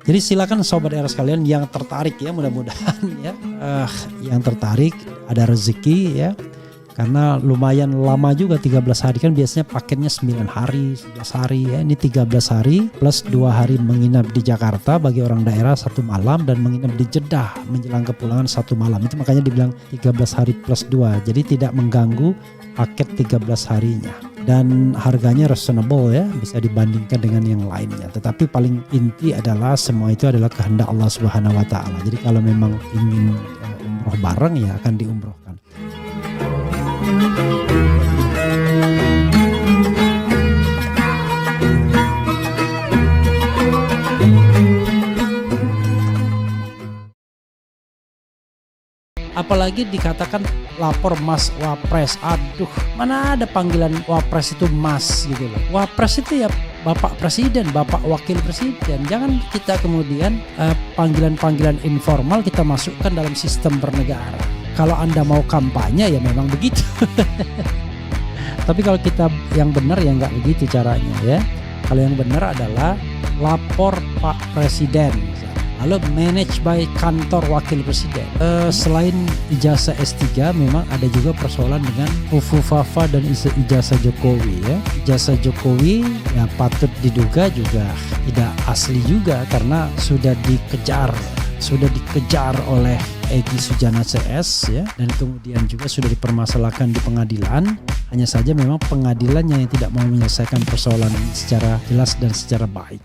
Jadi silakan sobat era sekalian yang tertarik ya, mudah-mudahan ya, yang tertarik ada rezeki ya. Karena lumayan lama juga 13 hari, kan biasanya paketnya 9 hari, 11 hari ya. Ini 13 hari plus 2 hari menginap di Jakarta bagi orang daerah 1 malam, dan menginap di Jeddah menjelang kepulangan 1 malam. Itu makanya dibilang 13 hari plus 2. Jadi tidak mengganggu paket 13 harinya. Dan harganya reasonable ya, bisa dibandingkan dengan yang lainnya. Tetapi paling inti adalah semua itu adalah kehendak Allah Subhanahu wa taala. Jadi kalau memang ingin umroh bareng ya akan diumrohkan. Apalagi dikatakan lapor Mas Wapres. Aduh, mana ada panggilan Wapres itu Mas gitu loh. Wapres itu ya Bapak Presiden, Bapak Wakil Presiden. Jangan kita kemudian panggilan-panggilan informal kita masukkan dalam sistem bernegara. Kalau Anda mau kampanye ya memang begitu. Tapi kalau kita yang benar ya nggak begitu caranya ya. Kalau yang benar adalah lapor Pak Presiden. Lalu manage by kantor wakil presiden. Selain ijazah S3 memang ada juga persoalan dengan Fufufafa dan ijazah Jokowi ya. Ijazah Jokowi ya patut diduga juga tidak asli juga karena sudah dikejar oleh Egy Sujana CS ya, dan kemudian juga sudah dipermasalahkan di pengadilan. Hanya saja memang pengadilannya yang tidak mau menyelesaikan persoalan ini secara jelas dan secara baik.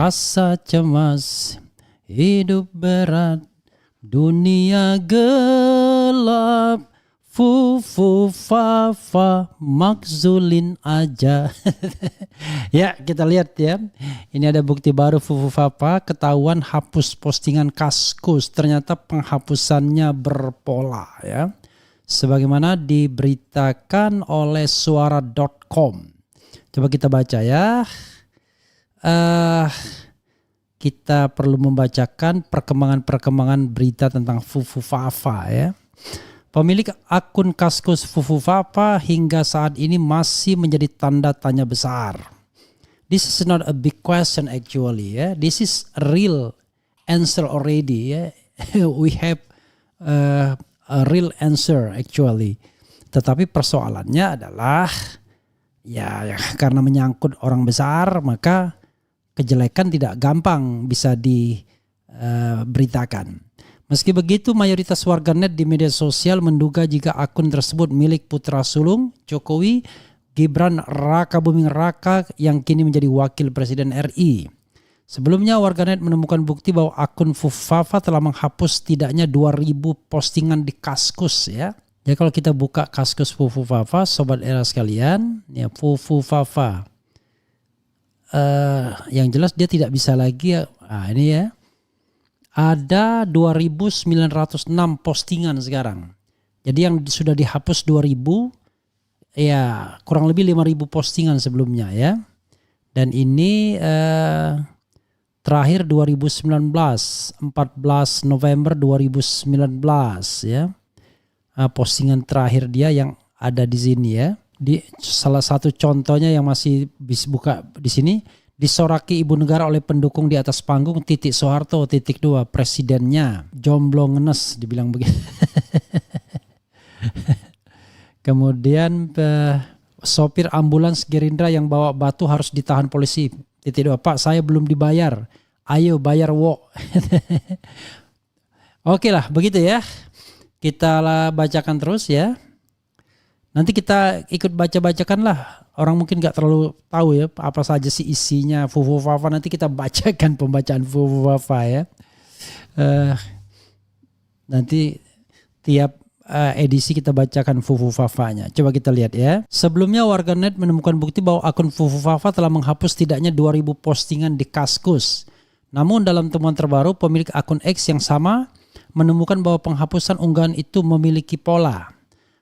Rasa cemas, hidup berat, dunia gelap, Fufufafa makzulin aja. Ya, kita lihat ya. Ini ada bukti baru Fufufafa ketahuan hapus postingan Kaskus. Ternyata penghapusannya berpola ya. Sebagaimana diberitakan oleh suara.com. Coba kita baca ya. Kita perlu membacakan perkembangan berita tentang Fufufafa ya. Pemilik akun Kaskus Fufufafa hingga saat ini masih menjadi tanda tanya besar. This is not a big question actually ya. This is a real answer already ya. We have a real answer actually. Tetapi persoalannya adalah ya karena menyangkut orang besar maka kejelekan tidak gampang bisa diberitakan. Meski begitu, mayoritas warganet di media sosial menduga jika akun tersebut milik putra sulung Jokowi, Gibran Raka Buming Raka yang kini menjadi wakil presiden RI. Sebelumnya warganet menemukan bukti bahwa akun Fufufafa telah menghapus setidaknya 2.000 postingan di Kaskus ya. Jadi kalau kita buka Kaskus Fufufafa, sobat era sekalian, ya Fufufafa. Yang jelas dia tidak bisa lagi ya. Nah, ini ya. Ada 2.906 postingan sekarang. Jadi yang sudah dihapus 2.000 ya kurang lebih 5.000 postingan sebelumnya ya. Dan ini terakhir 2019, 14 November 2019 ya. Postingan terakhir dia yang ada di sini ya. Di salah satu contohnya yang masih bisa buka di sini, disoraki ibu negara oleh pendukung di atas panggung, Soeharto, presidennya jomblo ngenes dibilang begitu. Kemudian sopir ambulans Gerindra yang bawa batu harus ditahan polisi, Pak saya belum dibayar, ayo bayar wo. Oke lah begitu ya, kita bacakan terus ya. Nanti kita ikut baca-bacakan lah. Orang mungkin gak terlalu tahu ya apa saja sih isinya Fufufafa. Nanti kita bacakan pembacaan Fufufafa ya. Nanti tiap edisi kita bacakan Fufufafanya. Coba kita lihat ya. Sebelumnya warganet menemukan bukti bahwa akun Fufufafa telah menghapus setidaknya 2000 postingan di Kaskus. Namun dalam temuan terbaru, pemilik akun X yang sama menemukan bahwa penghapusan unggahan itu memiliki pola.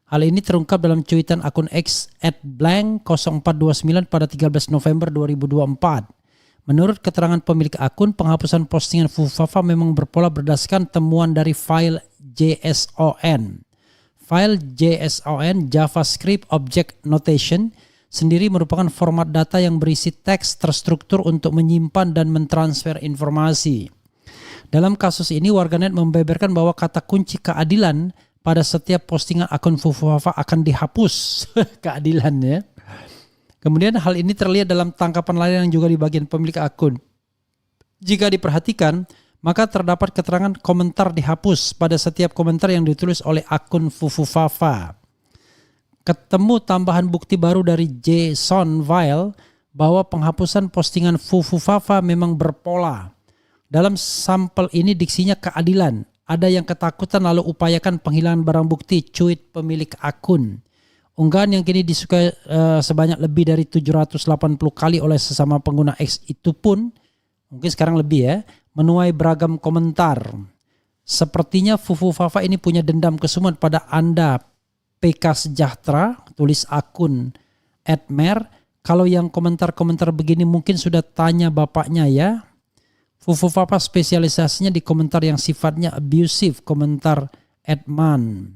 Hal ini terungkap dalam cuitan akun X @blank0429 pada 13 November 2024. Menurut keterangan pemilik akun, penghapusan postingan Fufufafa memang berpola berdasarkan temuan dari file JSON. File JSON JavaScript Object Notation sendiri merupakan format data yang berisi teks terstruktur untuk menyimpan dan mentransfer informasi. Dalam kasus ini, warganet membeberkan bahwa kata kunci keadilan pada setiap postingan akun Fufufafa akan dihapus. Keadilan ya. Kemudian hal ini terlihat dalam tangkapan lain yang juga di bagian pemilik akun. Jika diperhatikan, maka terdapat keterangan komentar dihapus pada setiap komentar yang ditulis oleh akun Fufufafa. Ketemu tambahan bukti baru dari JSON file bahwa penghapusan postingan Fufufafa memang berpola. Dalam sampel ini diksinya keadilan. Ada yang ketakutan lalu upayakan penghilangan barang bukti, cuit pemilik akun. Unggahan yang kini disukai sebanyak lebih dari 780 kali oleh sesama pengguna X itu pun, mungkin sekarang lebih ya, menuai beragam komentar. Sepertinya Fufufafa ini punya dendam kesumat pada Anda PK Sejahtera, tulis akun @mer. Kalau yang komentar-komentar begini mungkin sudah tanya bapaknya ya. Fufufafa spesialisasinya di komentar yang sifatnya abusive, komentar @man.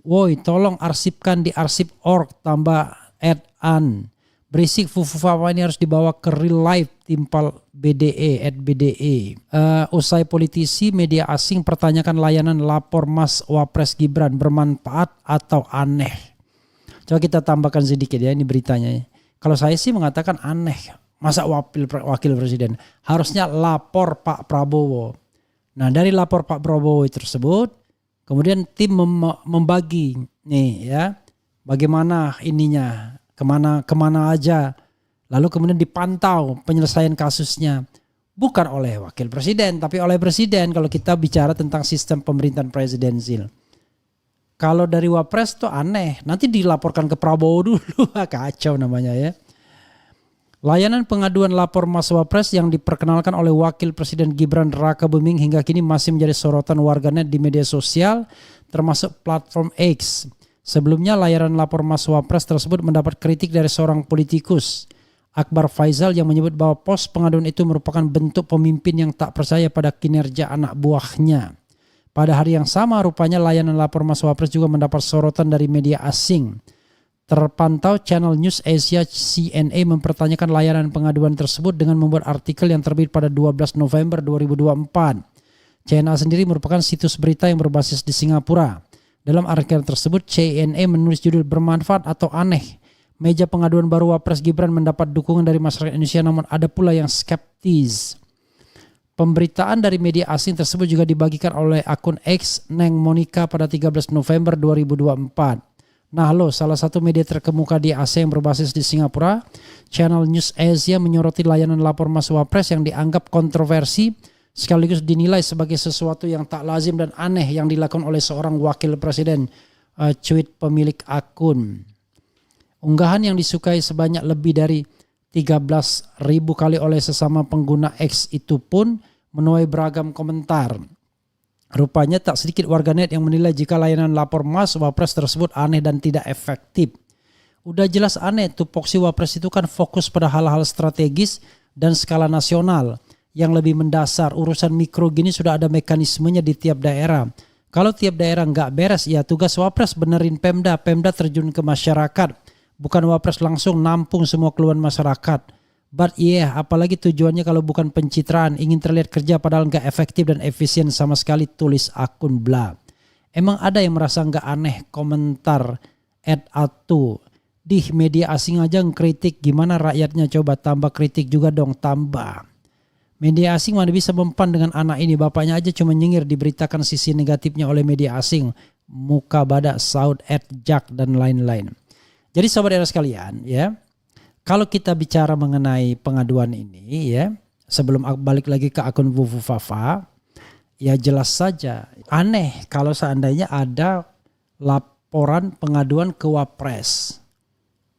Woi, tolong arsipkan di arsip.org tambah @an. Berisik, Fufufafa ini harus dibawa ke real life, timpal BDE @BDE. Usai politisi media asing pertanyakan layanan lapor Mas Wapres Gibran bermanfaat atau aneh. Coba kita tambahkan sedikit ya ini beritanya. Kalau saya sih mengatakan aneh. Masa wakil presiden harusnya lapor Pak Prabowo. Nah, dari lapor Pak Prabowo tersebut kemudian tim membagi nih ya, bagaimana ininya, kemana aja. Lalu kemudian dipantau penyelesaian kasusnya. Bukan oleh wakil presiden, tapi oleh presiden kalau kita bicara tentang sistem pemerintahan presidensil. Kalau dari Wapres tuh aneh, nanti dilaporkan ke Prabowo dulu, kacau namanya ya. Layanan pengaduan lapor Mas Wapres yang diperkenalkan oleh Wakil Presiden Gibran Rakabuming hingga kini masih menjadi sorotan warganet di media sosial termasuk platform X. Sebelumnya layanan lapor Mas Wapres tersebut mendapat kritik dari seorang politikus, Akbar Faisal, yang menyebut bahwa pos pengaduan itu merupakan bentuk pemimpin yang tak percaya pada kinerja anak buahnya. Pada hari yang sama rupanya layanan lapor Mas Wapres juga mendapat sorotan dari media asing. Terpantau channel News Asia CNA mempertanyakan layanan pengaduan tersebut dengan membuat artikel yang terbit pada 12 November 2024. CNA sendiri merupakan situs berita yang berbasis di Singapura. Dalam artikel tersebut, CNA menulis judul bermanfaat atau aneh. Meja pengaduan baru Wapres Gibran mendapat dukungan dari masyarakat Indonesia, namun ada pula yang skeptis. Pemberitaan dari media asing tersebut juga dibagikan oleh akun X Neng Monica pada 13 November 2024. Nah lo, salah satu media terkemuka di Asia yang berbasis di Singapura, Channel News Asia, menyoroti layanan lapor Mas Wapres yang dianggap kontroversi sekaligus dinilai sebagai sesuatu yang tak lazim dan aneh yang dilakukan oleh seorang wakil presiden, cuit pemilik akun. Unggahan yang disukai sebanyak lebih dari 13.000 kali oleh sesama pengguna X itu pun menuai beragam komentar. Rupanya tak sedikit warganet yang menilai jika layanan lapor Mas Wapres tersebut aneh dan tidak efektif. Udah jelas aneh, tupoksi Wapres itu kan fokus pada hal-hal strategis dan skala nasional yang lebih mendasar. Urusan mikro gini sudah ada mekanismenya di tiap daerah. Kalau tiap daerah nggak beres, ya tugas Wapres benerin Pemda. Pemda terjun ke masyarakat. Bukan Wapres langsung nampung semua keluhan masyarakat. But yeah, apalagi tujuannya kalau bukan pencitraan, ingin terlihat kerja padahal nggak efektif dan efisien sama sekali, tulis akun bla. Emang ada yang merasa nggak aneh komentar @atu di media asing aja ngkritik, gimana rakyatnya, coba tambah kritik juga dong, tambah. Media asing mana bisa mempan dengan anak ini, bapaknya aja cuma nyengir diberitakan sisi negatifnya oleh media asing. muka badak, saud, jak, dan lain-lain. Jadi sobat era sekalian ya, kalau kita bicara mengenai pengaduan ini ya, sebelum balik lagi ke akun Vuvu Fafa, ya jelas saja aneh kalau seandainya ada laporan pengaduan ke Wapres.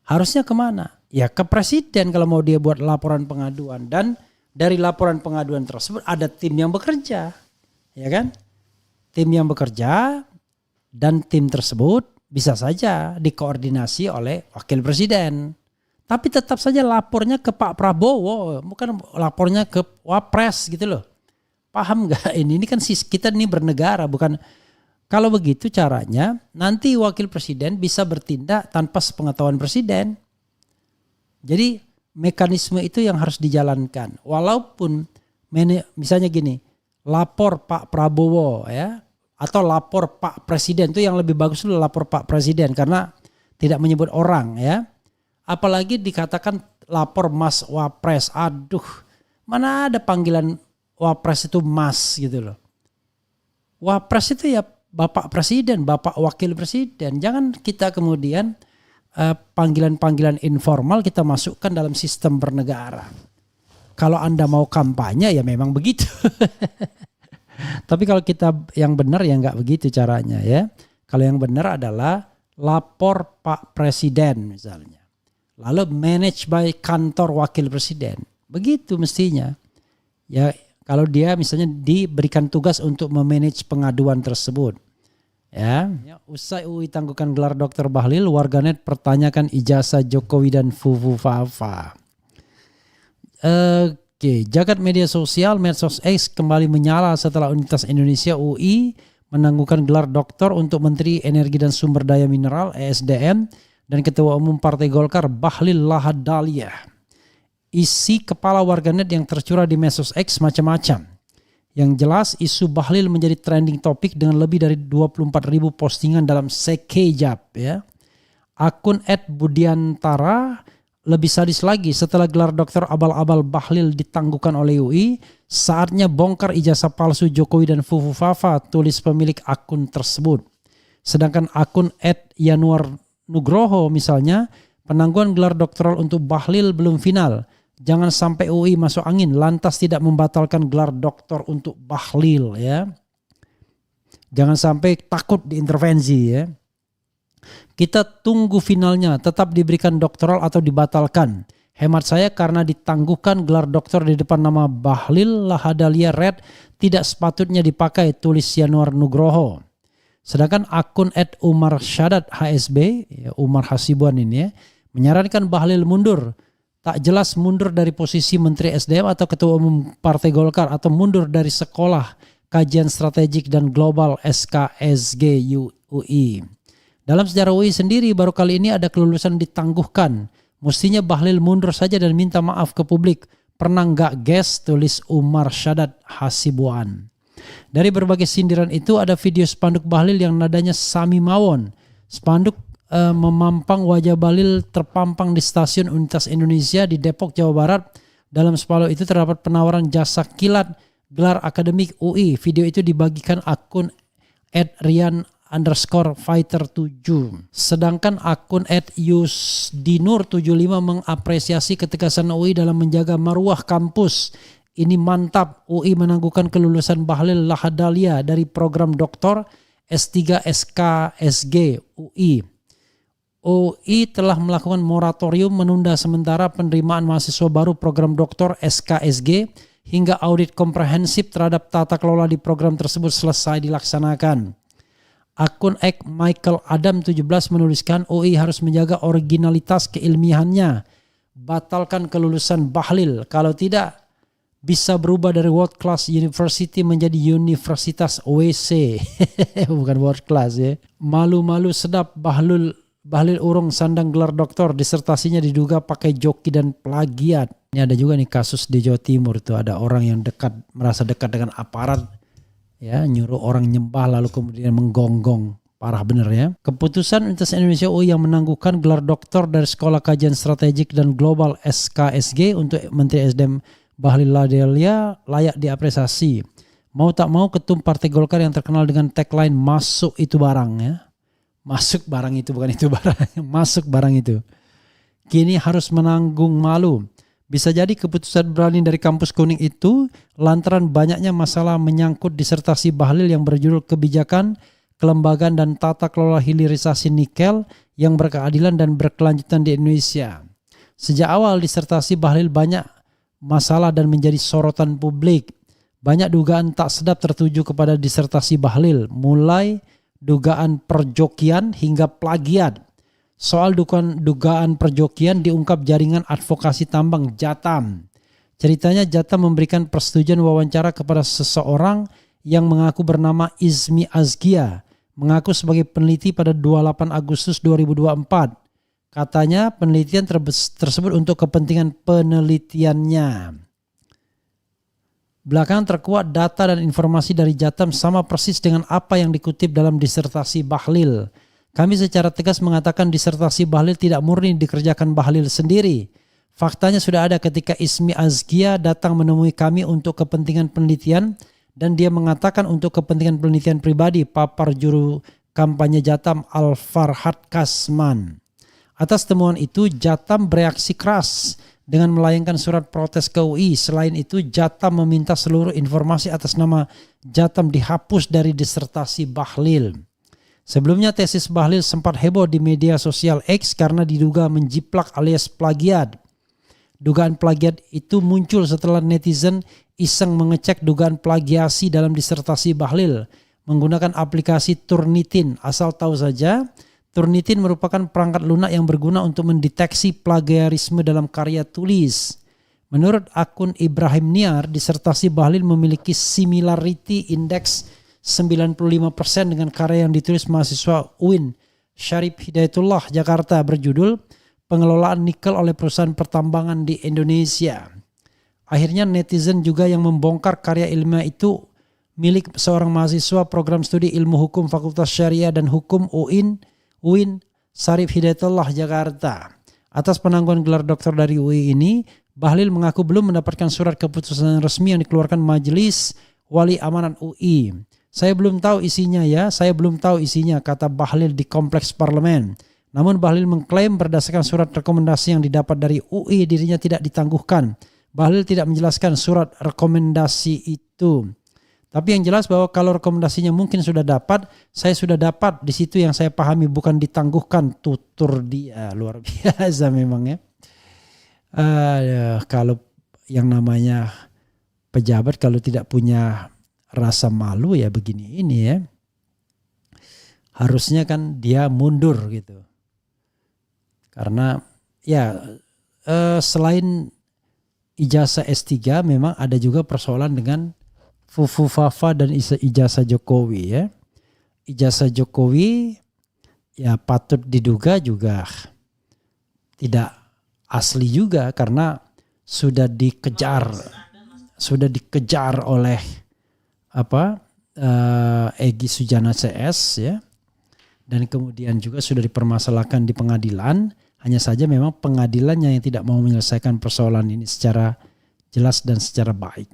Harusnya kemana? Ya ke presiden kalau mau dia buat laporan pengaduan, dan dari laporan pengaduan tersebut ada tim yang bekerja, ya kan? Tim yang bekerja, dan tim tersebut bisa saja dikoordinasi oleh wakil presiden. Tapi tetap saja lapornya ke Pak Prabowo, bukan lapornya ke Wapres gitu loh. Paham gak ini? Ini kan kita ini bernegara, bukan. Kalau begitu caranya nanti wakil presiden bisa bertindak tanpa sepengetahuan presiden. Jadi mekanisme itu yang harus dijalankan. Walaupun misalnya gini, lapor Pak Prabowo ya, atau lapor Pak Presiden, itu yang lebih bagus dulu lapor Pak Presiden karena tidak menyebut orang ya. Apalagi dikatakan lapor Mas Wapres. Aduh, mana ada panggilan Wapres itu Mas gitu loh. Wapres itu ya Bapak Presiden, Bapak Wakil Presiden. Jangan kita kemudian panggilan-panggilan informal kita masukkan dalam sistem bernegara. Kalau Anda mau kampanye ya memang begitu. Tapi kalau kita yang benar ya nggak begitu caranya ya. Kalau yang benar adalah lapor Pak Presiden misalnya. Lalu manage by kantor wakil presiden. Begitu mestinya. Ya kalau dia misalnya diberikan tugas untuk memanage pengaduan tersebut. Ya, usai UI tangguhkan gelar Dr. Bahlil, warganet pertanyakan ijazah Jokowi dan Vuvu Fafa. Oke, jagat media sosial Medsos X kembali menyala setelah Universitas Indonesia UI menangguhkan gelar doktor untuk Menteri Energi dan Sumber Daya Mineral (ESDM) dan Ketua Umum Partai Golkar Bahlil Lahadalia. Isi kepala warganet yang tercurah di Medsos X macam-macam. Yang jelas isu Bahlil menjadi trending topik dengan lebih dari 24.000 postingan dalam sekejap ya. Akun @budiantara lebih sadis lagi, setelah gelar dokter abal-abal Bahlil ditangguhkan oleh UI, saatnya bongkar ijazah palsu Jokowi dan Vuvu Fafa, tulis pemilik akun tersebut. Sedangkan akun @Yanuar Nugroho misalnya, penangguhan gelar doktoral untuk Bahlil belum final. Jangan sampai UI masuk angin lantas tidak membatalkan gelar doktor untuk Bahlil ya. Jangan sampai takut diintervensi ya. Kita tunggu finalnya, tetap diberikan doktoral atau dibatalkan. Hemat saya karena ditangguhkan gelar doktor di depan nama Bahlil Lahadalia Red tidak sepatutnya dipakai, tulis Yanuar Nugroho. Sedangkan akun @Umar Syadat HSB, ya Umar Hasibuan ini ya, menyarankan Bahlil mundur. Tak jelas mundur dari posisi Menteri SDM atau Ketua Umum Partai Golkar atau mundur dari Sekolah Kajian Strategik dan Global SKSG UI. Dalam sejarah UI sendiri baru kali ini ada kelulusan ditangguhkan. Mestinya Bahlil mundur saja dan minta maaf ke publik. Pernah nggak guys, tulis Umar Syadat Hasibuan. Dari berbagai sindiran itu ada video spanduk Bahlil yang nadanya Sami Mawon. Spanduk memampang wajah Bahlil terpampang di stasiun Universitas Indonesia di Depok, Jawa Barat. Dalam spanduk itu terdapat penawaran jasa kilat gelar akademik UI. Video itu dibagikan akun @rian_fighter7. Sedangkan akun @yusdinur75 mengapresiasi ketegasan UI dalam menjaga marwah kampus. Ini mantap, UI menangguhkan kelulusan Bahlil Lahadalia dari program doktor S3 SKSG UI. UI telah melakukan moratorium menunda sementara penerimaan mahasiswa baru program doktor SKSG hingga audit komprehensif terhadap tata kelola di program tersebut selesai dilaksanakan. Akun Michael Adam 17 menuliskan UI harus menjaga originalitas keilmiahannya. Batalkan kelulusan Bahlil, kalau tidak bisa berubah dari world class university menjadi universitas WC. Bukan world class ya. Malu-malu sedap Bahlil urung sandang gelar doktor, disertasinya diduga pakai joki dan plagiat. Ini ada juga nih kasus di Jawa Timur tuh, ada orang yang merasa dekat dengan aparat ya, nyuruh orang nyembah lalu kemudian menggonggong. Parah bener ya. Keputusan Universitas Indonesia UI yang menangguhkan gelar doktor dari Sekolah Kajian Strategik dan Global SKSG untuk Menteri SDM Bahlil Lahadalia layak diapresiasi. Mau tak mau ketum Partai Golkar yang terkenal dengan tagline masuk itu barang ya. Masuk barang itu, bukan itu barang, masuk barang itu. Kini harus menanggung malu. Bisa jadi keputusan berani dari kampus kuning itu lantaran banyaknya masalah menyangkut disertasi Bahlil yang berjudul Kebijakan, Kelembagaan dan Tata Kelola Hilirisasi Nikel yang berkeadilan dan berkelanjutan di Indonesia. Sejak awal disertasi Bahlil banyak masalah dan menjadi sorotan publik. Banyak dugaan tak sedap tertuju kepada disertasi Bahlil, mulai dugaan perjokian hingga plagiat. Soal dugaan perjokian diungkap jaringan advokasi tambang Jatam. Ceritanya Jatam memberikan persetujuan wawancara kepada seseorang yang mengaku bernama Izmi Azkia, mengaku sebagai peneliti pada 28 Agustus 2024. Katanya penelitian tersebut untuk kepentingan penelitiannya. Belakangan terkuat data dan informasi dari Jatam sama persis dengan apa yang dikutip dalam disertasi Bahlil. Kami secara tegas mengatakan disertasi Bahlil tidak murni dikerjakan Bahlil sendiri. Faktanya sudah ada ketika Izmi Azkia datang menemui kami untuk kepentingan penelitian dan dia mengatakan untuk kepentingan penelitian pribadi, papar juru kampanye Jatam Al-Farhad Kasman. Atas temuan itu Jatam bereaksi keras dengan melayangkan surat protes ke UI. Selain itu Jatam meminta seluruh informasi atas nama Jatam dihapus dari disertasi Bahlil. Sebelumnya tesis Bahlil sempat heboh di media sosial X karena diduga menjiplak alias plagiat. Dugaan plagiat itu muncul setelah netizen iseng mengecek dugaan plagiasi dalam disertasi Bahlil menggunakan aplikasi Turnitin. Asal tahu saja, Turnitin merupakan perangkat lunak yang berguna untuk mendeteksi plagiarisme dalam karya tulis. Menurut akun Ibrahim Niar, disertasi Bahlil memiliki similarity index 95% dengan karya yang ditulis mahasiswa UIN Syarif Hidayatullah Jakarta berjudul Pengelolaan Nikel oleh Perusahaan Pertambangan di Indonesia. Akhirnya netizen juga yang membongkar karya ilmiah itu milik seorang mahasiswa program studi ilmu hukum Fakultas Syariah dan Hukum UIN Syarif Hidayatullah Jakarta. Atas penangguhan gelar doktor dari UI ini, Bahlil mengaku belum mendapatkan surat keputusan resmi yang dikeluarkan Majelis Wali Amanat UI. Saya belum tahu isinya, kata Bahlil di kompleks parlemen. Namun Bahlil mengklaim berdasarkan surat rekomendasi yang didapat dari UI dirinya tidak ditangguhkan. Bahlil tidak menjelaskan surat rekomendasi itu. Tapi yang jelas bahwa kalau rekomendasinya mungkin sudah dapat, saya sudah dapat, di situ yang saya pahami bukan ditangguhkan, tutur dia. Luar biasa memang ya. Kalau yang namanya pejabat kalau tidak punya rasa malu ya begini ini ya. Harusnya kan dia mundur gitu. Karena ya selain ijazah S3 memang ada juga persoalan dengan Fufu Fafa dan ijazah Jokowi ya. Ijazah Jokowi ya patut diduga juga tidak asli juga karena sudah dikejar oleh Egy Sujana CS ya. Dan kemudian juga sudah dipermasalahkan di pengadilan. Hanya saja memang pengadilannya yang tidak mau menyelesaikan persoalan ini secara jelas dan secara baik.